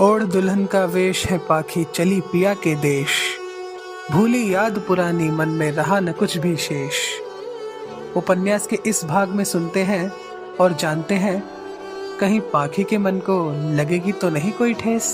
ओढ़ दुल्हन का वेश है पाखी चली पिया के देश। भूली याद पुरानी मन में रहा न कुछ भी शेष। उपन्यास के इस भाग में सुनते हैं और जानते हैं कहीं पाखी के मन को लगेगी तो नहीं कोई ठेस।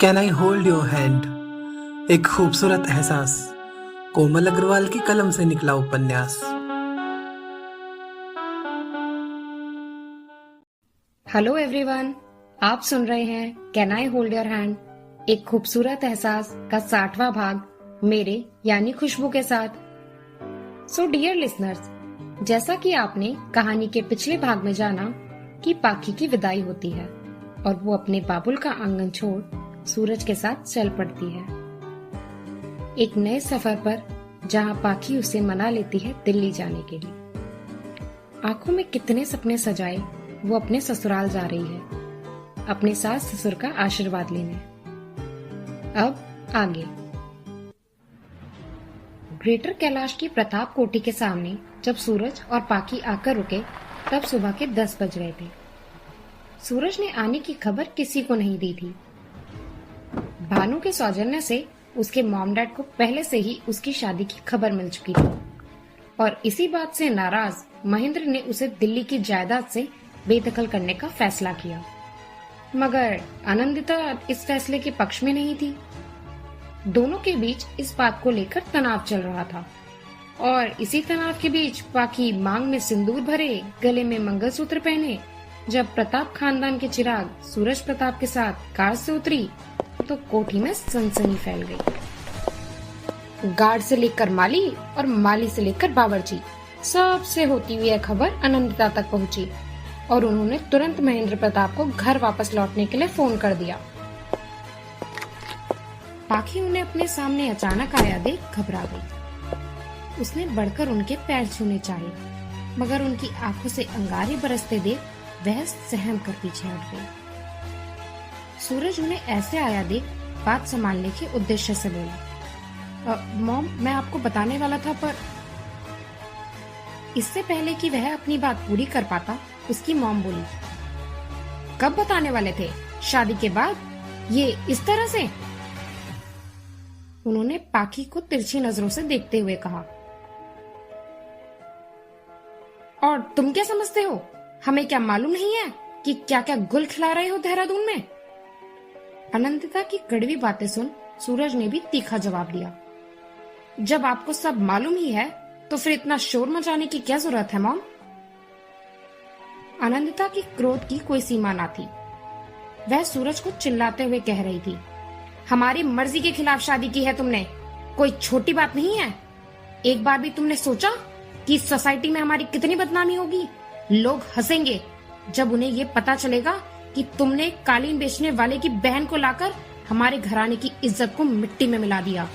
Can I hold your hand, एक खूबसूरत एहसास। कोमल अग्रवाल की कलम से निकला उपन्यास। हेलो एवरीवन, आप सुन रहे हैं can I hold your hand, एक खूबसूरत एहसास का 60वां भाग मेरे यानी खुशबू के साथ। सो डियर लिसनर्स, जैसा कि आपने कहानी के पिछले भाग में जाना कि पाखी की विदाई होती है और वो अपने बाबुल का आंगन छोड़ सूरज के साथ चल पड़ती है एक नए सफर पर, जहां पाखी उसे मना लेती है दिल्ली जाने के लिए। आंखों में कितने सपने सजाए वो अपने ससुराल जा रही है अपने सास ससुर का आशीर्वाद लेने। अब आगे। ग्रेटर कैलाश की प्रताप कोठी के सामने जब सूरज और पाखी आकर रुके तब सुबह के 10 बज गए थे। सूरज ने आने की खबर किसी को नहीं दी थी। भानु के सौजन्य से उसके मॉम डैड को पहले से ही उसकी शादी की खबर मिल चुकी थी और इसी बात से नाराज महेंद्र ने उसे दिल्ली की जायदाद से बेदखल करने का फैसला किया। मगर आनंदिता इस फैसले के पक्ष में नहीं थी। दोनों के बीच इस बात को लेकर तनाव चल रहा था और इसी तनाव के बीच पाखी मांग में सिंदूर भरे, गले में मंगलसूत्र पहने जब प्रताप खानदान के चिराग सूरज प्रताप के साथ कार से उतरी तो कोठी में सनसनी फैल गई। गार्ड से लेकर माली और माली से लेकर बावर्ची, सबसे होती हुई यह खबर आनंदिता तक पहुंची और उन्होंने तुरंत महेंद्र प्रताप को घर वापस लौटने के लिए फोन कर दिया। पाखी उन्हें अपने सामने अचानक आया देख घबरा गई। उसने बढ़कर उनके पैर छूने चाहे मगर उनकी आंखों से अंगारे बरसते देख वह सहम कर पीछे हट गई। सूरज उन्हें ऐसे आया देख बात संभालने के उद्देश्य से बोला, मॉम, मैं आपको बताने वाला था पर। इससे पहले कि वह अपनी बात पूरी कर पाता उसकी मॉम बोली, कब बताने वाले थे? शादी के बाद? ये इस तरह से? उन्होंने पाखी को तिरछी नजरों से देखते हुए कहा, और तुम क्या समझते हो? हमें क्या मालूम नहीं है कि क्या क्या गुल खिला रहे हो देहरादून में? आनंदिता की कड़वी बातें सुन सूरज ने भी तीखा जवाब दिया, जब आपको सब मालूम ही है तो फिर इतना शोर मचाने की क्या जरूरत है मॉम? आनंदिता की क्रोध की कोई सीमा ना थी। वह सूरज को चिल्लाते हुए कह रही थी, हमारी मर्जी के खिलाफ शादी की है तुमने, कोई छोटी बात नहीं है। एक बार भी तुमने सोचा कि इस सोसाइटी में हमारी कितनी बदनामी होगी? लोग हंसेंगे जब उन्हें ये पता चलेगा कि तुमने कालीन बेचने वाले की बहन को लाकर हमारे घराने की इज्जत को मिट्टी में मिला दिया।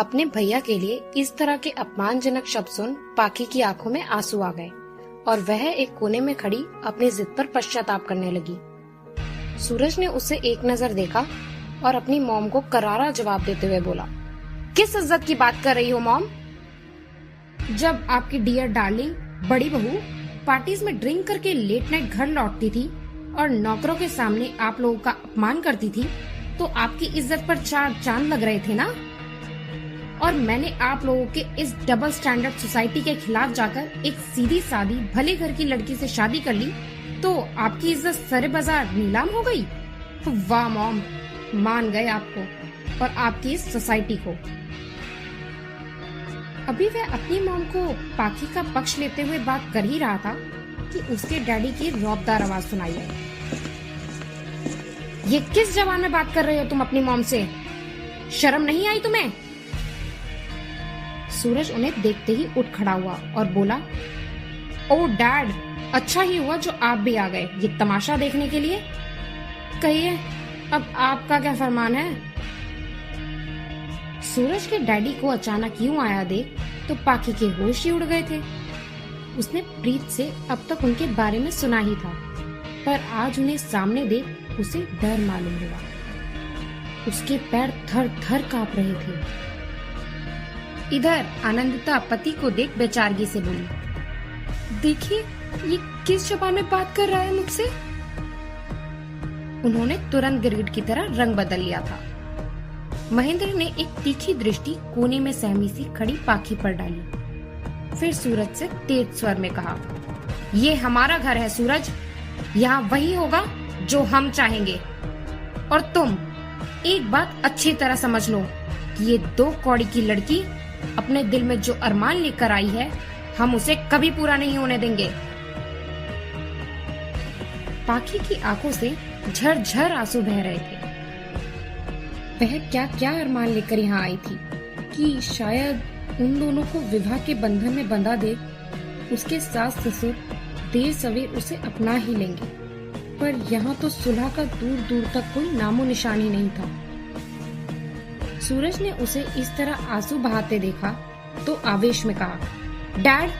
अपने भैया के लिए इस तरह के अपमानजनक शब्द सुन पाखी की आंखों में आंसू आ गए और वह एक कोने में खड़ी अपनी जिद पर पश्चाताप करने लगी। सूरज ने उसे एक नजर देखा और अपनी मॉम को करारा जवाब देते हुए बोला, किस इज्जत की बात कर रही हो मॉम? जब आपकी डियर डार्लिंग बड़ी बहू पार्टीज में ड्रिंक करके लेट नाइट घर लौटती थी और नौकरों के सामने आप लोगों का अपमान करती थी तो आपकी इज्जत पर 4 चांद लग रहे थे ना? और मैंने आप लोगों के इस डबल स्टैंडर्ड सोसाइटी के खिलाफ जाकर एक सीधी सादी भले घर की लड़की से शादी कर ली तो आपकी इज्जत सरे बाजार नीलाम हो गई। वाह मॉम, मान गए आपको और आपकी इस सोसाइटी को। अभी वह अपनी मॉम को पाखी का पक्ष लेते हुए बात कर ही रहा था कि उसके डैडी की रौबदार आवाज सुनाई आई, ये किस जवान में बात कर रहे हो तुम अपनी मॉम से? शर्म नहीं आई तुम्हें? सूरज उन्हें देखते ही उठ खड़ा हुआ और बोला, ओ डैड, अच्छा ही हुआ जो आप भी आ गए ये तमाशा देखने के लिए। कहिए, अब आपका क्या फरमान है? सूरज के डैडी को अचानक यूं आया देख तो पाखी के होश ही उड़ गए थे। उसने प्रीत से अब तक उनके बारे में सुना ही था पर आज उन्हें सामने देख उसे डर मालूम हुआ। उसके पैर थर थर कांप रहे थे। इधर आनंदिता पति को देख बेचारगी से बोली, देखिए ये किस जबान में बात कर रहा है मुझसे। उन्होंने तुरंत गिरगिट की तरह रंग बदल लिया था। महेंद्र ने एक तीखी दृष्टि कोने में सहमी सी खड़ी पाखी पर डाली, फिर सूरज से तेज स्वर में कहा, ये हमारा घर है सूरज, यहाँ वही होगा जो हम चाहेंगे। और तुम एक बात अच्छी तरह समझ लो कि ये 2 कौड़ी की लड़की अपने दिल में जो अरमान लेकर आई है, हम उसे कभी पूरा नहीं होने देंगे। पाखी की आंखों से झरझर आंसू बह रहे थे। वह क्या क्या अरमान लेकर यहाँ आई थी कि शायद उन दोनों को विवाह के बंधन में बंधा दे उसके सास ससुर देर सवेर उसे अपना ही लेंगे, पर यहाँ तो सुलह का दूर दूर तक कोई नामो निशान ही नहीं था। सूरज ने उसे इस तरह आंसू बहाते देखा तो आवेश में कहा, डैड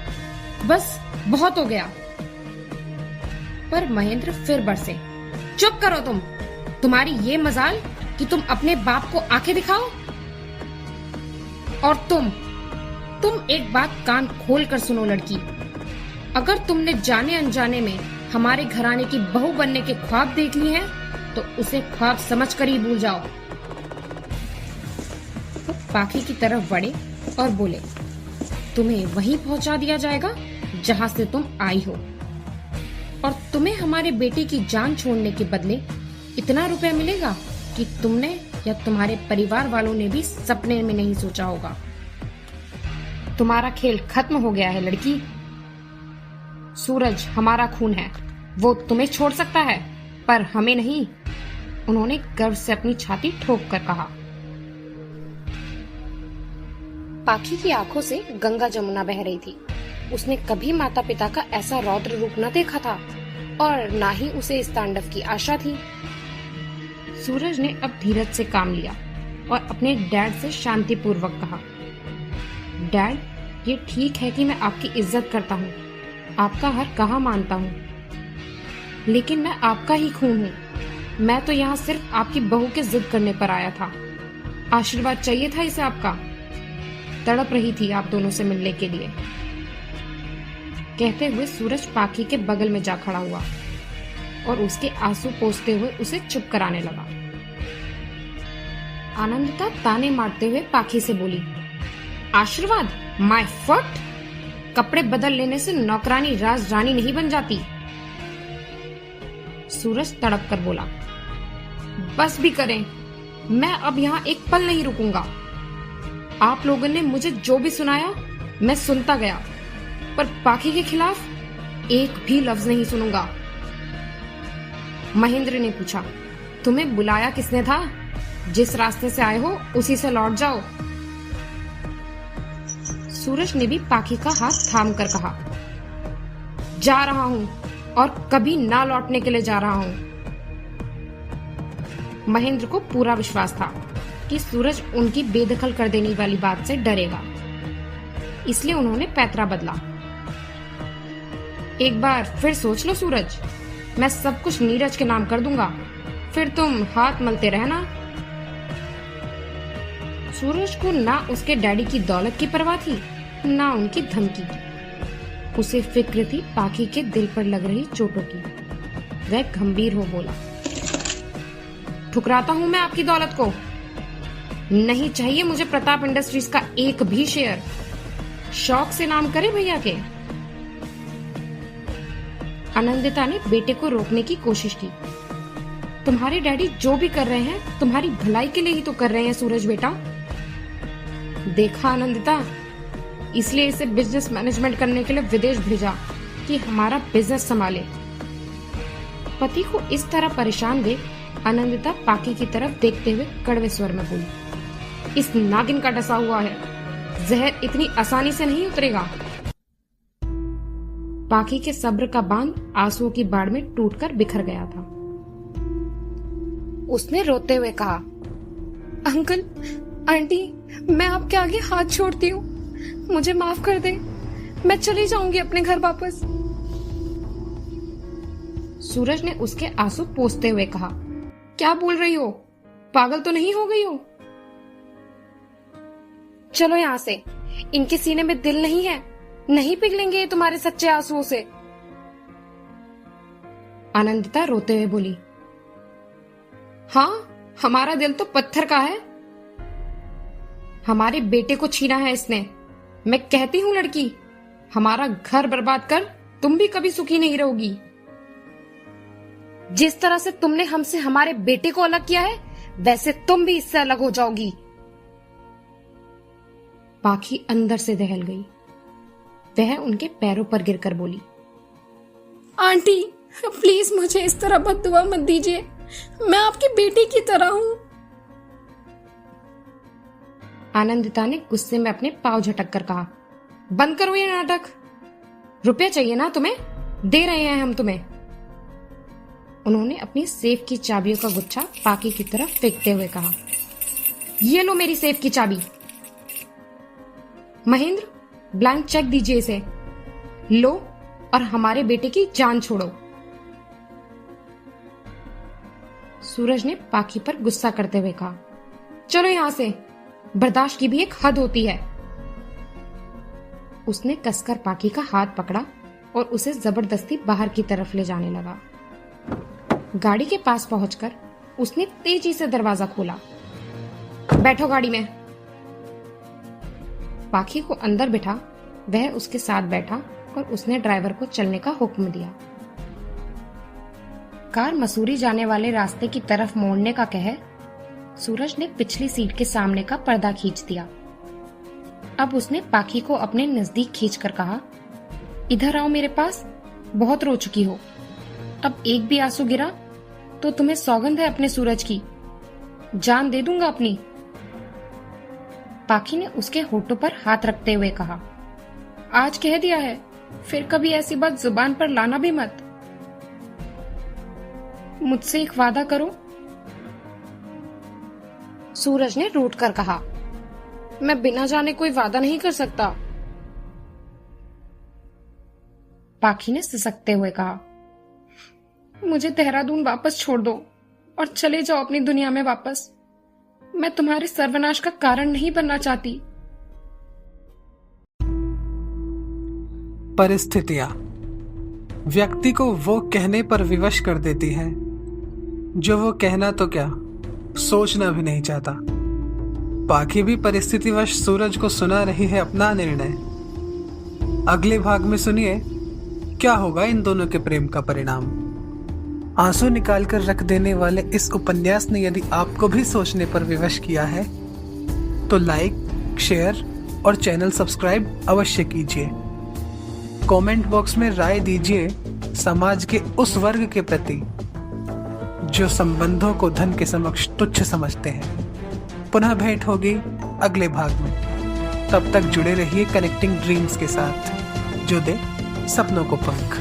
बस बहुत हो गया। पर महेंद्र फिर बरसे, चुप करो तुम्हारी ये मजाल कि तुम अपने बाप को आंखें दिखाओ। और तुम एक बात कान खोल कर सुनो लड़की, अगर तुमने जाने अनजाने में हमारे घराने की बहू बनने के ख्वाब देख लिए हैं तो उसे ख्वाब समझ कर ही भूल जाओ। वो पाखी की तरफ बढ़े और बोले, तुम्हें वहीं पहुंचा दिया जाएगा जहां से तुम आई हो, और तुम्हें हमारे बेटे की जान छोड़ने के बदले इतना रुपया मिलेगा कि तुमने या तुम्हारे परिवार वालों ने भी सपने में नहीं सोचा होगा। तुम्हारा खेल खत्म हो गया है लड़की। सूरज हमारा खून है, वो तुम्हें छोड़ सकता है पर हमें नहीं। उन्होंने गर्व से अपनी छाती ठोक कर कहा। पाखी की आंखों से गंगा जमुना बह रही थी। उसने कभी माता पिता का ऐसा रौद्र रूप न देखा था और ना ही उसे इस तांडव की आशा थी। सूरज ने अब धीरज से काम लिया और अपने डैड से शांतिपूर्वक कहा, डैड ये ठीक है कि मैं आपकी इज्जत करता हूँ, आपका हर कहा मानता हूँ, लेकिन मैं आपका ही खून हूँ। मैं तो यहाँ सिर्फ आपकी बहू के जिद करने पर आया था। आशीर्वाद चाहिए था इसे आपका। तड़प रही थी आप दोनों से मिलने के लिए। कहते हुए सूरज पाखी के बगल में जा खड़ा हुआ और उसके आंसू पोंछते हुए उसे चुप कराने लगा। आनंदिता ताने मारते हुए पाखी से बोली, आशीर्वाद माय फुट, कपड़े बदल लेने से नौकरानी राज रानी नहीं बन जाती। सूरज तड़प कर बोला, बस भी करें, मैं अब यहाँ एक पल नहीं रुकूंगा। आप लोगों ने मुझे जो भी सुनाया मैं सुनता गया, पर पाखी के खिलाफ एक भी लफ्ज नहीं सुनूंगा। महेंद्र ने पूछा, तुम्हें बुलाया किसने था? जिस रास्ते से आए हो उसी से लौट जाओ। सूरज ने भी पाखी का हाथ थाम कर कहा, जा रहा हूं और कभी ना लौटने के लिए जा रहा हूं। महेंद्र को पूरा विश्वास था कि सूरज उनकी बेदखल कर देने वाली बात से डरेगा, इसलिए उन्होंने पैतरा बदला। एक बार फिर सोच लो सूरज, मैं सब कुछ नीरज के नाम कर दूंगा, फिर तुम हाथ मलते रहना। सूरज को ना उसके डैडी की दौलत की परवाह थी, ना उनकी धमकी की। उसे फिक्र थी पाखी के दिल पर लग रही चोटों की। वह गंभीर हो बोला, ठुकराता हूं मैं आपकी दौलत को। नहीं चाहिए मुझे प्रताप इंडस्ट्रीज का एक भी शेयर। शौक से नाम करे भैया के। आनंदिता ने बेटे को रोकने की कोशिश की। तुम्हारे डैडी जो भी कर रहे हैं तुम्हारी भलाई के लिए ही तो कर रहे हैं सूरज बेटा। देखा आनंदिता, इसलिए इसे बिजनेस मैनेजमेंट करने के लिए विदेश भेजा कि हमारा बिजनेस संभाले। पति को इस तरह परेशान देख आनंदिता पाखी की तरफ देखते हुए कड़वे स्वर में बोली, इस नागिन का डसा हुआ है, जहर इतनी आसानी से नहीं उतरेगा। पाखी के सब्र का बांध आंसुओं की बाढ़ में टूटकर बिखर गया था। उसने रोते हुए कहा, अंकल आंटी, मैं आपके आगे हाथ छोड़ती हूँ, मुझे माफ कर दे, मैं चली जाऊंगी अपने घर वापस। सूरज ने उसके आंसू पोंछते हुए कहा, क्या बोल रही हो, पागल तो नहीं हो गई हो? चलो यहाँ से, इनके सीने में दिल नहीं है, नहीं पिघलेंगे ये तुम्हारे सच्चे आंसुओं से। आनंदिता रोते हुए बोली, हाँ, हमारा दिल तो पत्थर का है। हमारे बेटे को छीना है इसने। मैं कहती हूं लड़की, हमारा घर बर्बाद कर तुम भी कभी सुखी नहीं रहोगी। जिस तरह से तुमने हमसे हमारे बेटे को अलग किया है, वैसे तुम भी इससे अलग हो जाओगी। पाखी अंदर से दहल गई। वह उनके पैरों पर गिरकर बोली, आंटी प्लीज मुझे इस तरह बद्दुआ मत दीजिए, मैं आपकी बेटी की तरह हूं। आनंदिता ने गुस्से में अपने पांव झटक कर कहा, बंद करो ये नाटक। रुपया चाहिए ना तुम्हें, दे रहे हैं हम तुम्हें। उन्होंने अपनी सेफ की चाबियों का गुच्छा पाकी की तरफ फेंकते हुए कहा, ये लो मेरी सेफ की चाबी। महेंद्र, ब्लैंक चेक दीजिए इसे, लो और हमारे बेटे की जान छोड़ो। सूरज ने पाकी पर गुस्सा करते हुए कहा, चलो यहां से, बर्दाश्त की भी एक हद होती है। उसने कसकर पाकी का हाथ पकड़ा और उसे जबरदस्ती बाहर की तरफ ले जाने लगा। गाड़ी के पास पहुंचकर उसने तेजी से दरवाजा खोला। बैठो गाड़ी में। पाखी को अंदर बिठा वह उसके साथ बैठा और उसने ड्राइवर को चलने का हुक्म दिया। कार मसूरी जाने वाले रास्ते की तरफ मोड़ने का कह सूरज ने पिछली सीट के सामने का पर्दा खींच दिया। अब उसने पाखी को अपने नजदीक खींचकर कहा, इधर आओ मेरे पास, बहुत रो चुकी हो। अब एक भी आंसू गिरा तो तुम्हें सौगंध है अपने सूरज की, जान दे दूंगा अपनी। पाखी ने उसके होठों पर हाथ रखते हुए कहा, आज कह दिया है, फिर कभी ऐसी बात जुबान पर लाना भी मत। मुझसे एक वादा करो। सूरज ने रूठ कर कहा, मैं बिना जाने कोई वादा नहीं कर सकता। पाखी ने सिसकते हुए कहा, मुझे देहरादून वापस छोड़ दो और चले जाओ अपनी दुनिया में वापस। मैं तुम्हारे सर्वनाश का कारण नहीं बनना चाहती। परिस्थितियां व्यक्ति को वो कहने पर विवश कर देती हैं जो वो कहना तो क्या, सोचना भी नहीं चाहता। पाखी भी परिस्थितिवश सूरज को सुना रही है अपना निर्णय। अगले भाग में सुनिए क्या होगा इन दोनों के प्रेम का परिणाम। आंसू निकाल कर रख देने वाले इस उपन्यास ने यदि आपको भी सोचने पर विवश किया है तो लाइक, शेयर और चैनल सब्सक्राइब अवश्य कीजिए। कमेंट बॉक्स में राय दीजिए समाज के उस वर्ग के प्रति जो संबंधों को धन के समक्ष तुच्छ समझते हैं। पुनः भेंट होगी अगले भाग में। तब तक जुड़े रहिए कनेक्टिंग ड्रीम्स के साथ, जो दे सपनों को पंख।